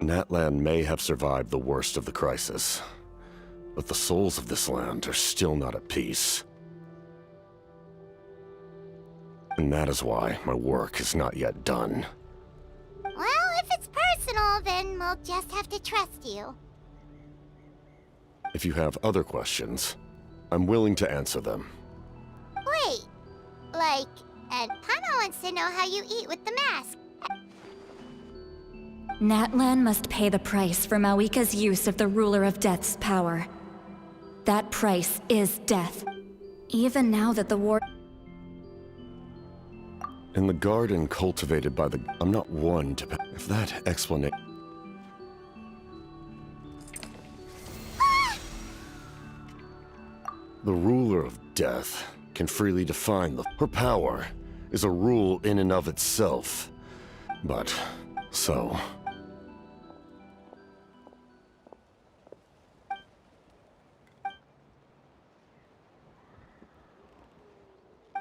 Natlan may have survived the worst of the crisis, but the souls of this land are still not at peace. And that is why my work is not yet done. Well, if it's personal, then we'll just have to trust you. If you have other questions, I'm willing to answer them. Wait, and Paimon wants to know how you eat with the mask. Natlan must pay the price for Mawika's use of the Ruler of Death's power. That price is death. Even now that the war... In the garden cultivated by the... I'm not one to... If that explanation... The Ruler of Death can freely define the... Her power is a rule in and of itself. But, so...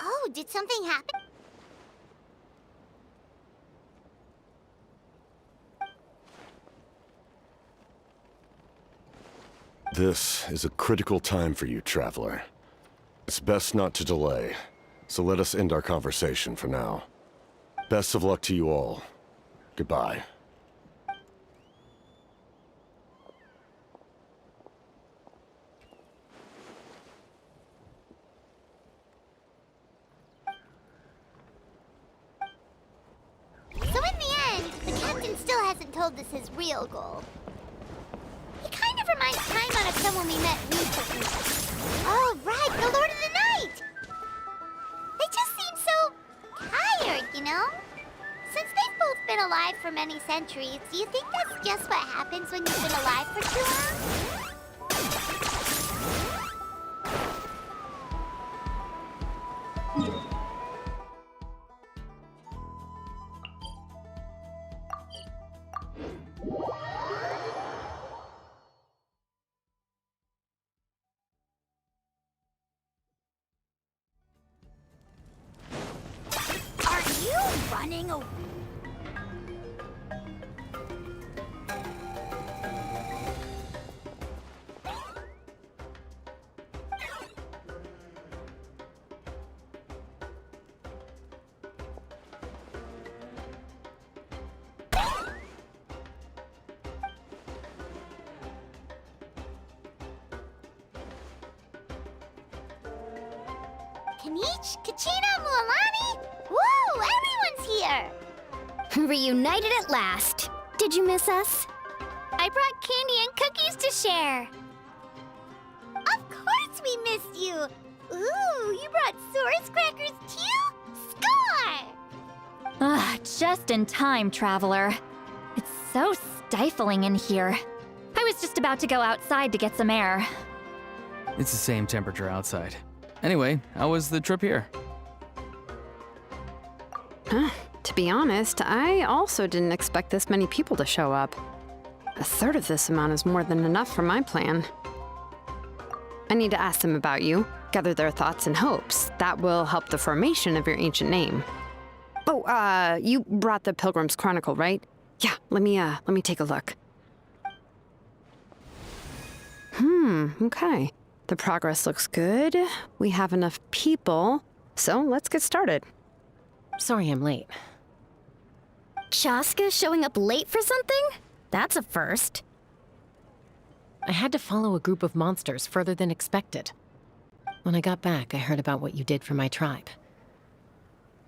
Oh, did something happen? This is a critical time for you, Traveler. It's best not to delay, so let us end our conversation for now. Best of luck to you all. Goodbye. So in the end, the captain still hasn't told us his real goal. He kind of reminds Paimon of someone we met recently. Oh, right, the Lord of the Night! They just seem so tired, you know? Since they've both been alive for many centuries, do you think that's just what happens when you've been alive for too long? Are you running away? Kanich, Kachina, Mualani? Woo, everyone's here! Reunited at last. Did you miss us? I brought candy and cookies to share. Of course we missed you! Ooh, you brought Source crackers too? Score! Ah, just in time, Traveler. It's so stifling in here. I was just about to go outside to get some air. It's the same temperature outside. Anyway, how was the trip here? To be honest, I also didn't expect this many people to show up. A third of this amount is more than enough for my plan. I need to ask them about you, gather their thoughts and hopes. That will help the formation of your ancient name. Oh, you brought the Pilgrim's Chronicle, right? Yeah, let me take a look. Okay. The progress looks good. We have enough people, so let's get started. Sorry I'm late. Chaska showing up late for something? That's a first. I had to follow a group of monsters further than expected. When I got back, I heard about what you did for my tribe.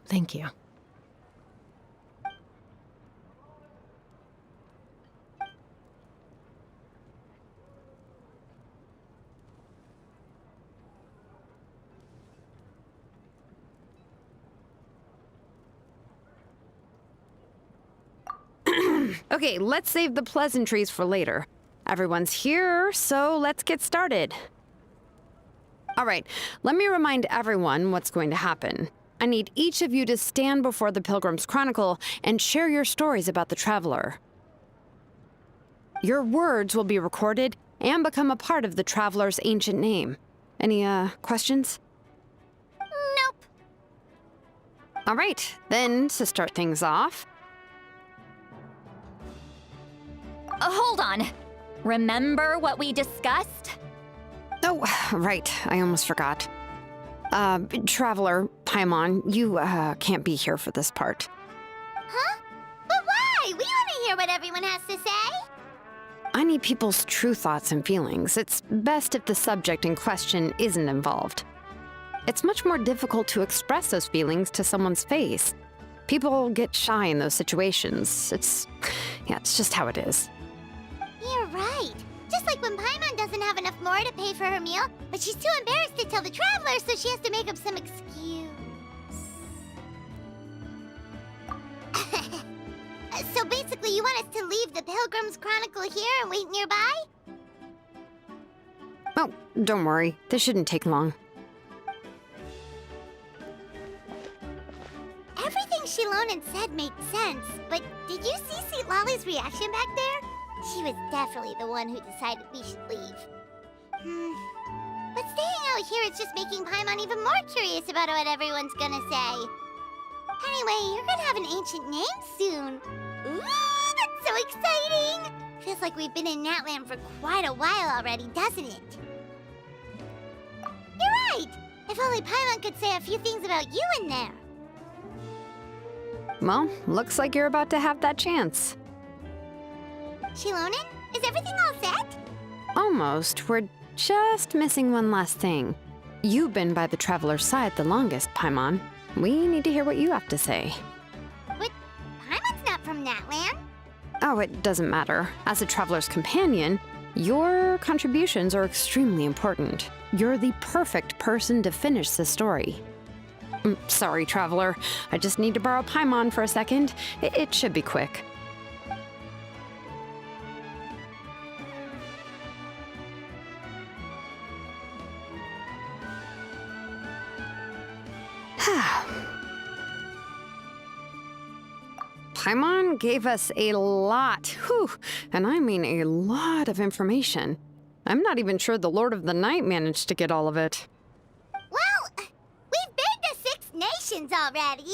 Thank you. Okay, let's save the pleasantries for later. Everyone's here, so let's get started. All right, let me remind everyone what's going to happen. I need each of you to stand before the Pilgrim's Chronicle and share your stories about the Traveler. Your words will be recorded and become a part of the Traveler's ancient name. Any, questions? Nope. All right, then, to start things off, Hold on. Remember what we discussed? Oh, right. I almost forgot. Traveler, Paimon, you, can't be here for this part. Huh? But why? We want to hear what everyone has to say. I need people's true thoughts and feelings. It's best if the subject in question isn't involved. It's much more difficult to express those feelings to someone's face. People get shy in those situations. It's just how it is. You're right. Just like when Paimon doesn't have enough more to pay for her meal, but she's too embarrassed to tell the traveler, so she has to make up some excuse. So basically, you want us to leave the Pilgrim's Chronicle here and wait nearby? Oh, don't worry. This shouldn't take long. Everything Shilonen said made sense, but did you see St. Lolly's reaction back there? She was definitely the one who decided we should leave. But staying out here is just making Paimon even more curious about what everyone's gonna say. Anyway, you're gonna have an ancient name soon. Ooh, that's so exciting! Feels like we've been in Natlan for quite a while already, doesn't it? You're right! If only Paimon could say a few things about you in there. Well, looks like you're about to have that chance. Shilonen, is everything all set? Almost. We're just missing one last thing. You've been by the Traveler's side the longest, Paimon. We need to hear what you have to say. But Paimon's not from Natlan. Oh, it doesn't matter. As a Traveler's companion, your contributions are extremely important. You're the perfect person to finish the story. Sorry, Traveler. I just need to borrow Paimon for a second. It should be quick. Paimon gave us a lot, and I mean a lot of information. I'm not even sure the Lord of the Night managed to get all of it. Well, we've been to 6 nations already.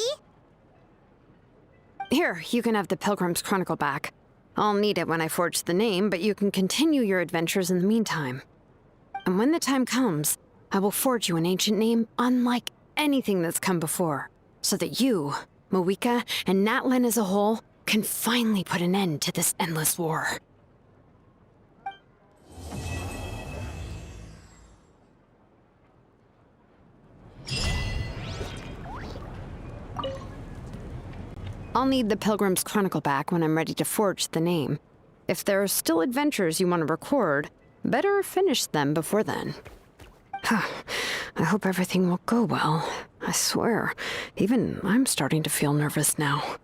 Here, you can have the Pilgrim's Chronicle back. I'll need it when I forge the name, but you can continue your adventures in the meantime. And when the time comes, I will forge you an ancient name unlike anything that's come before, so that you, Moeka, and Natlan as a whole can finally put an end to this endless war. I'll need the Pilgrim's Chronicle back when I'm ready to forge the name. If there are still adventures you want to record, better finish them before then. I hope everything will go well. I swear, even I'm starting to feel nervous now.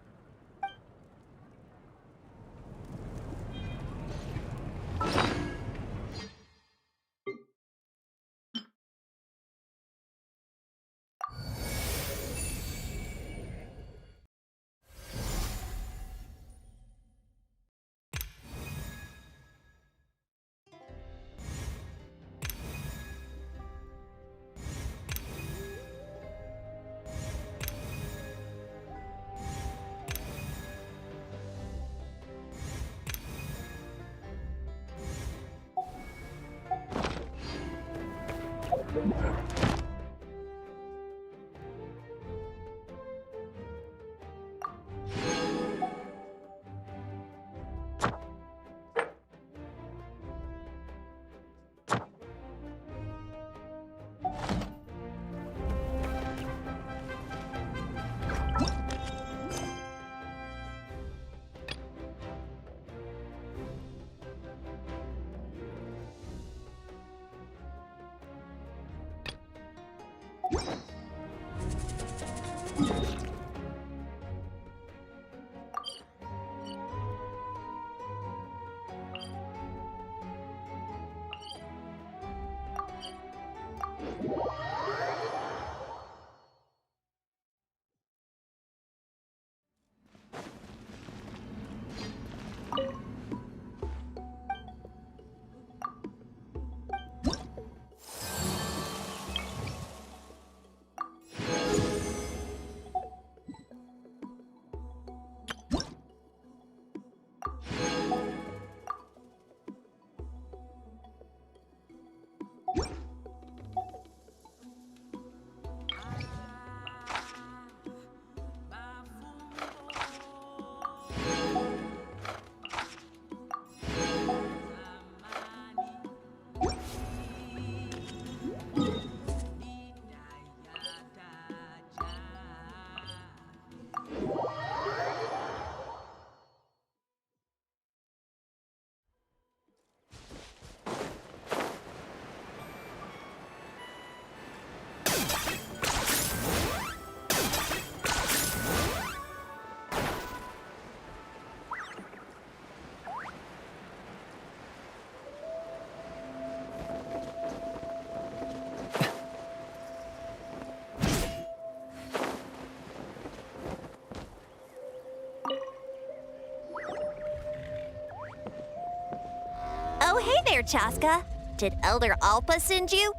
hey there, Chaska. Did Elder Alpa send you?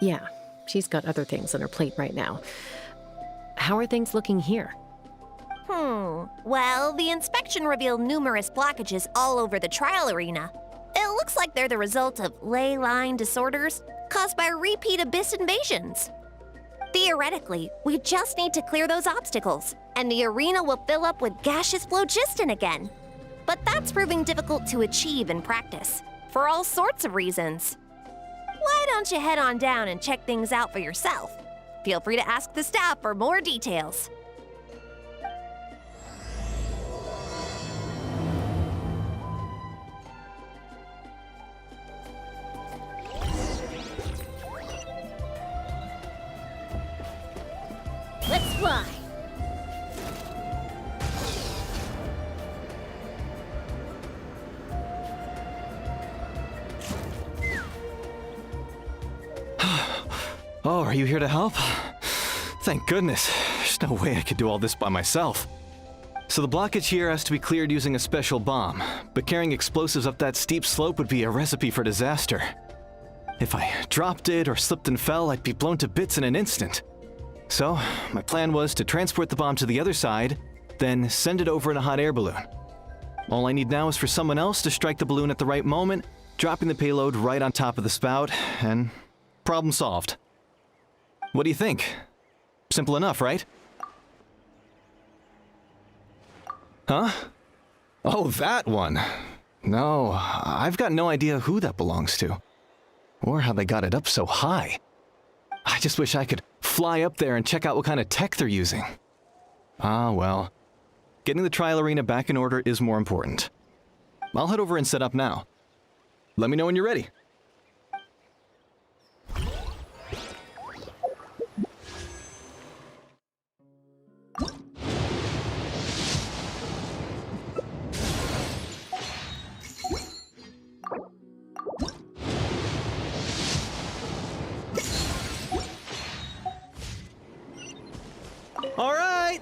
Yeah, she's got other things on her plate right now. How are things looking here? Well, the inspection revealed numerous blockages all over the trial arena. It looks like they're the result of ley line disorders caused by repeat abyss invasions. Theoretically, we just need to clear those obstacles, and the arena will fill up with gaseous phlogiston again. But that's proving difficult to achieve in practice, for all sorts of reasons. Why don't you head on down and check things out for yourself? Feel free to ask the staff for more details. Let's fly. Oh, are you here to help? Thank goodness. There's no way I could do all this by myself. So the blockage here has to be cleared using a special bomb, but carrying explosives up that steep slope would be a recipe for disaster. If I dropped it or slipped and fell, I'd be blown to bits in an instant. So, my plan was to transport the bomb to the other side, then send it over in a hot air balloon. All I need now is for someone else to strike the balloon at the right moment, dropping the payload right on top of the spout, and problem solved. What do you think? Simple enough, right? Huh? Oh, that one. No, I've got no idea who that belongs to, or how they got it up so high. I just wish I could fly up there and check out what kind of tech they're using. Ah, well. Getting the trial arena back in order is more important. I'll head over and set up now. Let me know when you're ready. All right,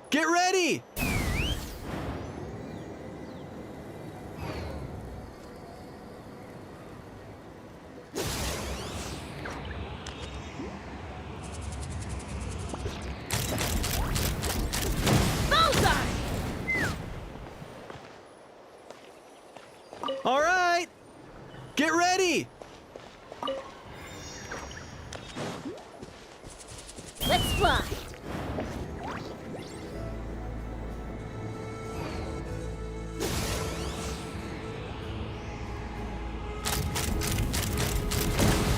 get ready! All right, get ready! Let's fly.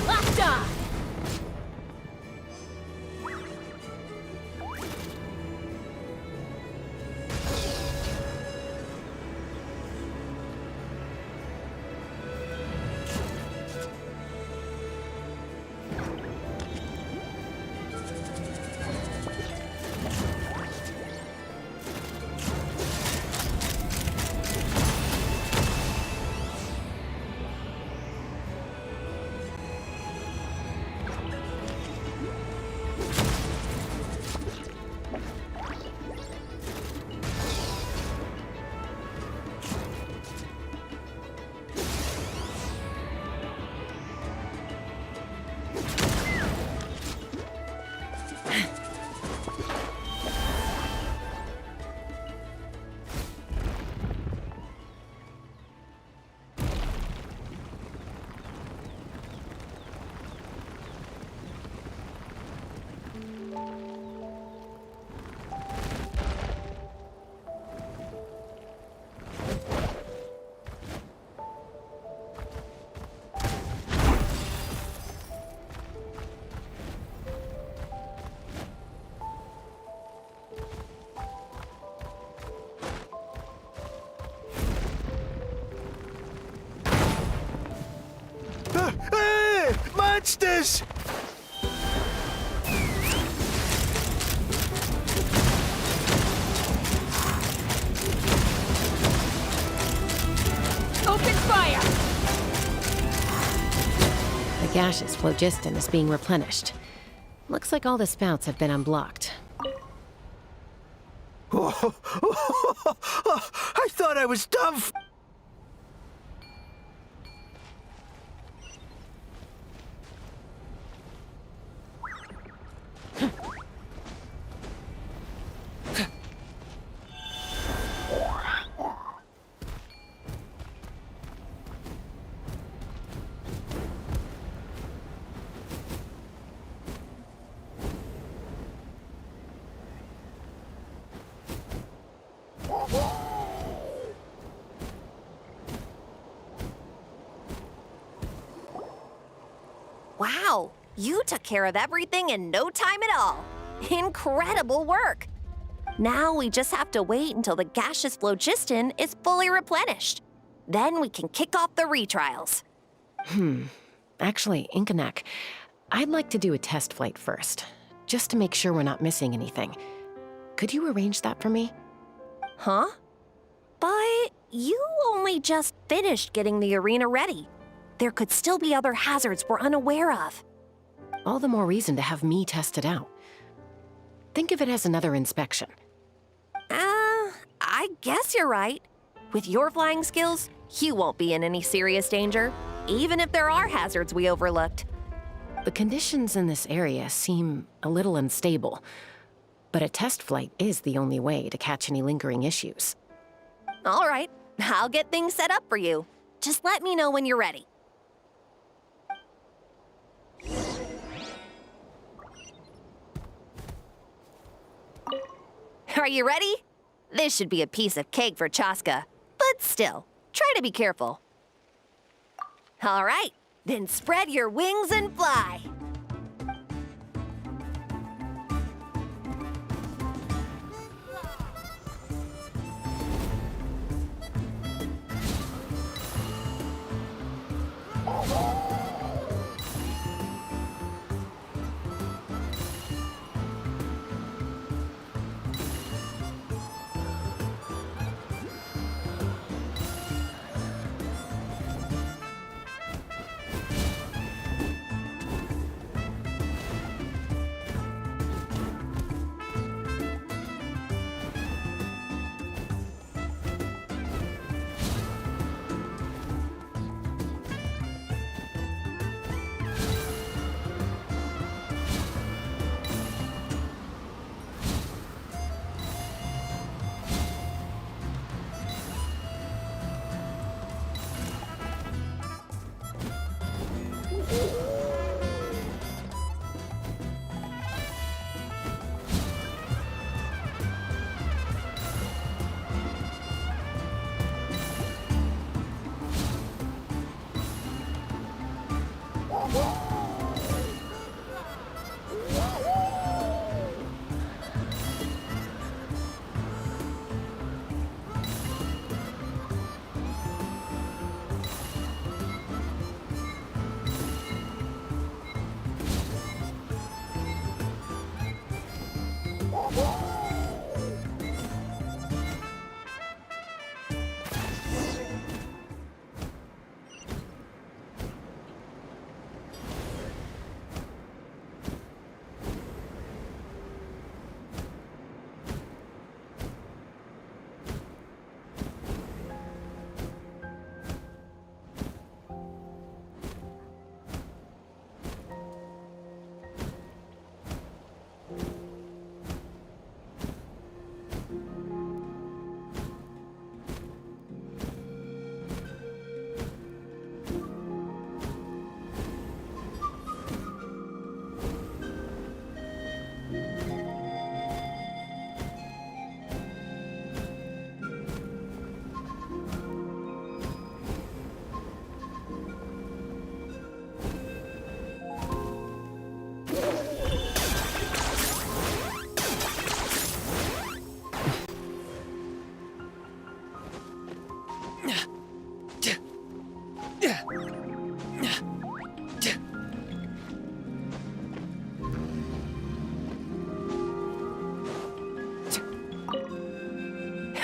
Locked on. Hey! Monsters! Open fire. The gaseous phlogiston is being replenished. Looks like all the spouts have been unblocked. I thought I was dumb. Wow, you took care of everything in no time at all. Incredible work. Now we just have to wait until the gaseous phlogiston is fully replenished. Then we can kick off the retrials. Actually, Inkanak, I'd like to do a test flight first, just to make sure we're not missing anything. Could you arrange that for me? Huh? But you only just finished getting the arena ready. There could still be other hazards we're unaware of. All the more reason to have me test it out. Think of it as another inspection. I guess you're right. With your flying skills, you won't be in any serious danger, even if there are hazards we overlooked. The conditions in this area seem a little unstable, but a test flight is the only way to catch any lingering issues. All right, I'll get things set up for you. Just let me know when you're ready. Are you ready? This should be a piece of cake for Chaska, but still, try to be careful. All right, then spread your wings and fly.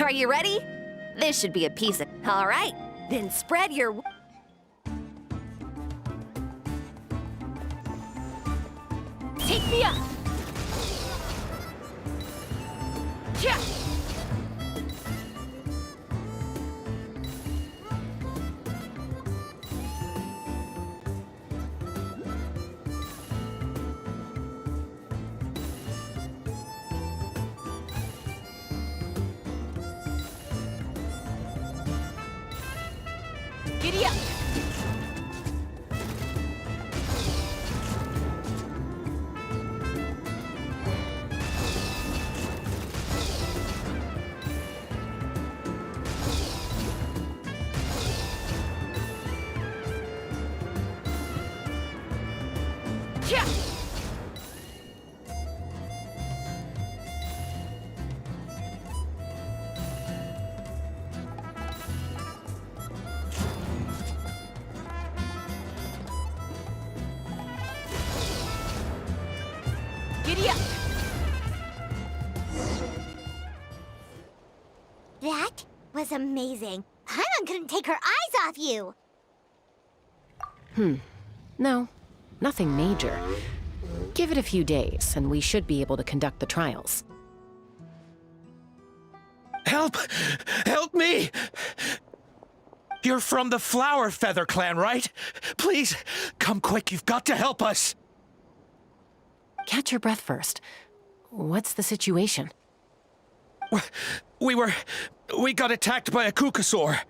Are you ready? This should be a piece of... All right, then spread your... Take me up! Yeah! Giddy up! Giddy up! That was amazing. Paimon couldn't take her eyes off you. No, nothing major. Give it a few days, and we should be able to conduct the trials. Help! Help me! You're from the Flower Feather clan, right? Please, come quick, you've got to help us! Catch your breath first. What's the situation? We got attacked by a Kukasaur.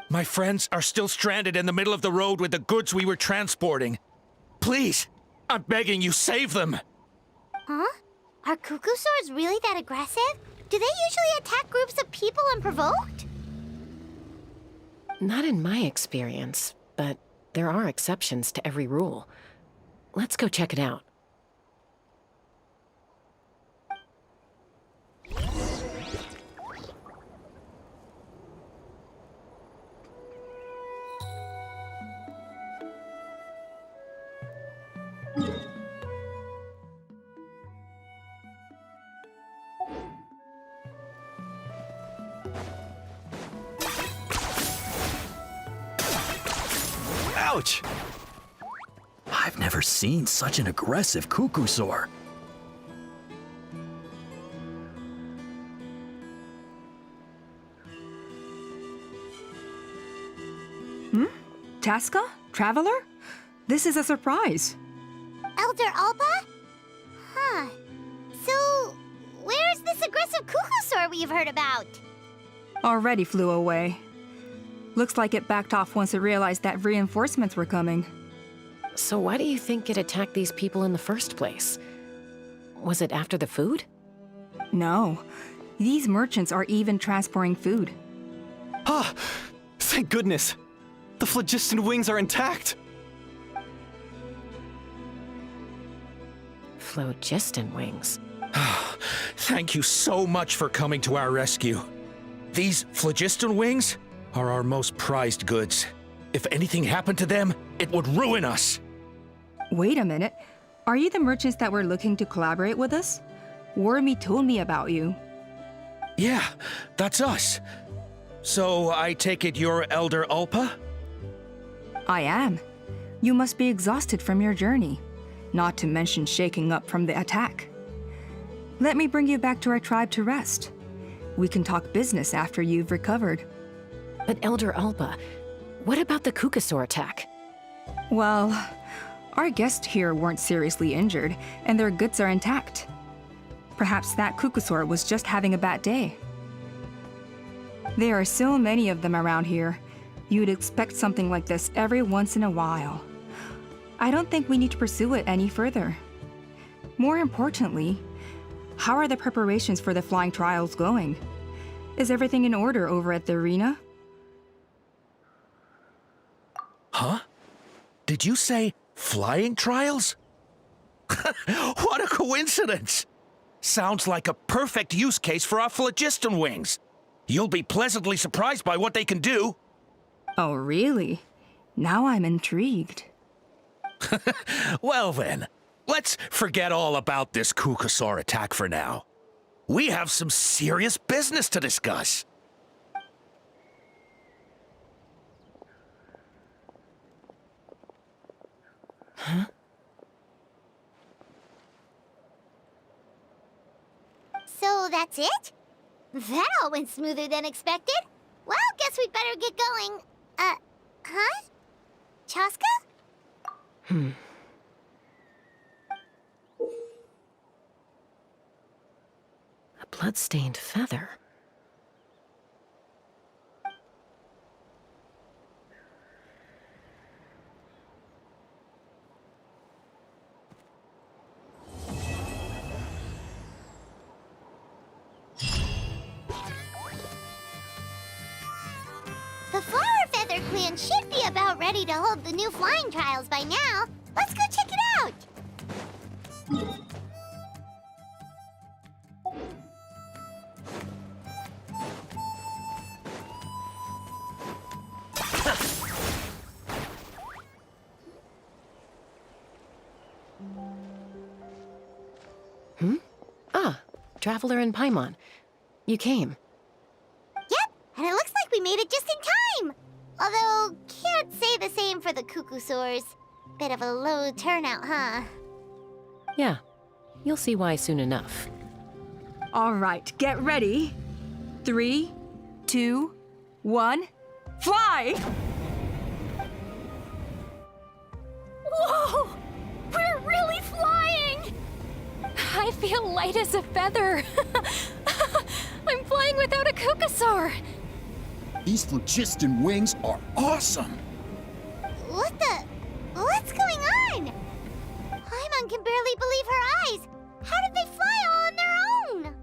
My friends are still stranded in the middle of the road with the goods we were transporting. Please, I'm begging you, save them! Huh? Are Kukusaurs really that aggressive? Do they usually attack groups of people unprovoked? Not in my experience, but there are exceptions to every rule. Let's go check it out. Ouch! I've never seen such an aggressive Kukusaur. Tasca? Traveler? This is a surprise. Elder Alpa? Huh. So, where's this aggressive Kukusaur we've heard about? Already flew away. Looks like it backed off once it realized that reinforcements were coming. So why do you think it attacked these people in the first place? Was it after the food? No. These merchants are even transporting food. Ah! Thank goodness! The phlogiston wings are intact! Phlogiston wings. Thank you so much for coming to our rescue. These phlogiston wings are our most prized goods. If anything happened to them, it would ruin us. Wait a minute. Are you the merchants that were looking to collaborate with us? Wormy told me about you. Yeah, that's us. So I take it you're Elder Alpa? I am. You must be exhausted from your journey, not to mention shaking up from the attack. Let me bring you back to our tribe to rest. We can talk business after you've recovered. But Elder Alpa, what about the Kukusaur attack? Well, our guests here weren't seriously injured, and their goods are intact. Perhaps that Kukusaur was just having a bad day. There are so many of them around here. You'd expect something like this every once in a while. I don't think we need to pursue it any further. More importantly, how are the preparations for the flying trials going? Is everything in order over at the arena? Huh? Did you say flying trials? What a coincidence! Sounds like a perfect use case for our phlogiston wings. You'll be pleasantly surprised by what they can do. Oh, really? Now I'm intrigued. Well then, let's forget all about this Kukusaur attack for now. We have some serious business to discuss. Huh? So that's it? That all went smoother than expected. Well, guess we'd better get going. Huh? Chaska? A blood-stained feather. The Flower Feather Clan should be about ready to hold the new flying trials by now. Let's go check it out! Ah, Traveler and Paimon. You came. Yep, and it looks like we made it just in time! Although, can't say the same for the Cuckoosaurs. Bit of a low turnout, huh? Yeah, you'll see why soon enough. All right, get ready. 3, 2, 1, fly! Whoa! We're really flying! I feel light as a feather. I'm flying without a Cuckoosaur. These phlogiston wings are awesome! What's going on? Paimon can barely believe her eyes. How did they fly all on their own?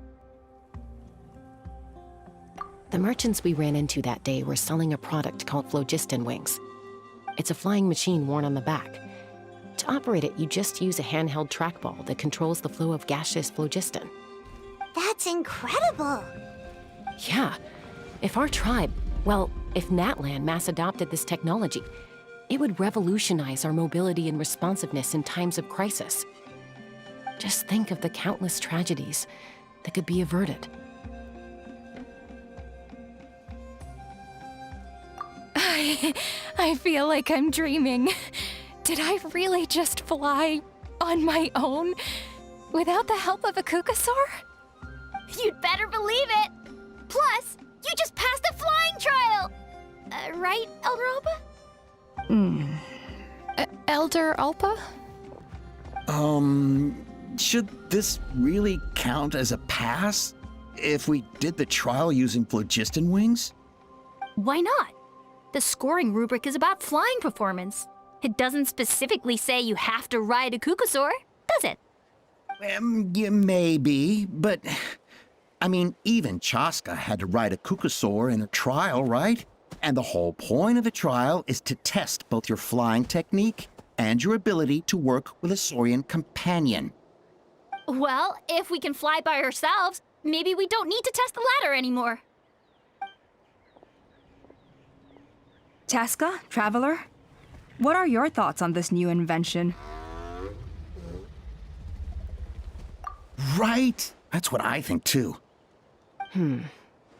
The merchants we ran into that day were selling a product called phlogiston wings. It's a flying machine worn on the back. To operate it, you just use a handheld trackball that controls the flow of gaseous phlogiston. That's incredible. Yeah, if our tribe, well, if Natlan mass adopted this technology, it would revolutionize our mobility and responsiveness in times of crisis. Just think of the countless tragedies that could be averted. I feel like I'm dreaming. Did I really just fly on my own without the help of a Cuckoosaur? You'd better believe it. Plus, you just passed a flying trial. Right, Elder Alpa? Elder Alpa? Should this really count as a pass? If we did the trial using phlogiston wings? Why not? The scoring rubric is about flying performance. It doesn't specifically say you have to ride a Cuckoosaur, does it? Yeah, maybe, but... I mean, even Chaska had to ride a Cuckoosaur in a trial, right? And the whole point of the trial is to test both your flying technique and your ability to work with a Saurian companion. Well, if we can fly by ourselves, maybe we don't need to test the ladder anymore. Chaska, Traveler, what are your thoughts on this new invention? Right? That's what I think, too.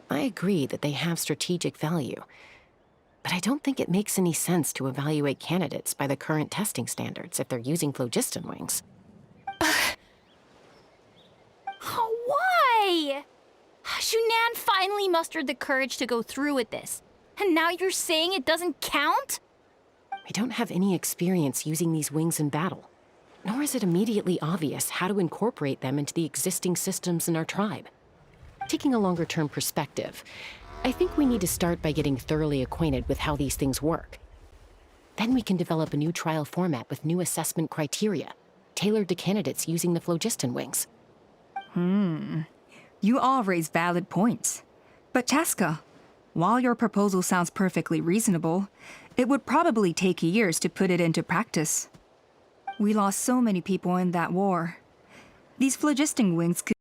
I agree that they have strategic value, but I don't think it makes any sense to evaluate candidates by the current testing standards if they're using phlogiston wings. Why? Shunan finally mustered the courage to go through with this. And now you're saying it doesn't count? We don't have any experience using these wings in battle, nor is it immediately obvious how to incorporate them into the existing systems in our tribe. Taking a longer-term perspective, I think we need to start by getting thoroughly acquainted with how these things work. Then we can develop a new trial format with new assessment criteria, tailored to candidates using the phlogiston wings. You all raise valid points. But Chaska, while your proposal sounds perfectly reasonable, it would probably take years to put it into practice. We lost so many people in that war. These phlogiston wings could